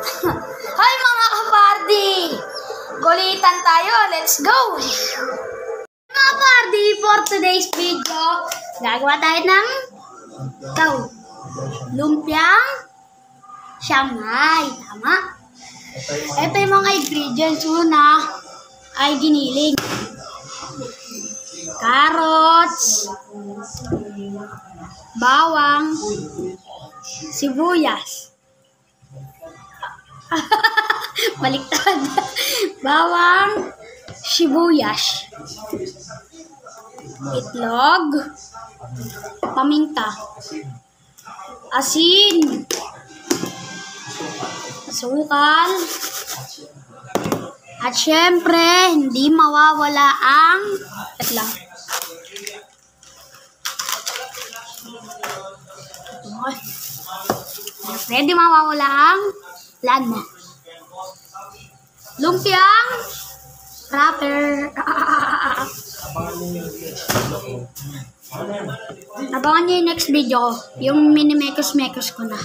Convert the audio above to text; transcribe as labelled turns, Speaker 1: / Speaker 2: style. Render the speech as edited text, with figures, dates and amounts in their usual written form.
Speaker 1: Hi mga kapardi! Kulitan tayo, let's go! Mga kapardi, for today's video, gagawa tayo ng lumpiang Shanghai. Tama? Ito yung mga ingredients. Una ay giniling. Carrots, bawang, sibuyas. Baliktad. Bawang, sibuyas, itlog, paminta, asin, asukal, at syempre, hindi mawawala ang hindi mawawala ang lumpiang wrapper. Abangan nyo yung next video, yung mini-mekos-mekos ko na.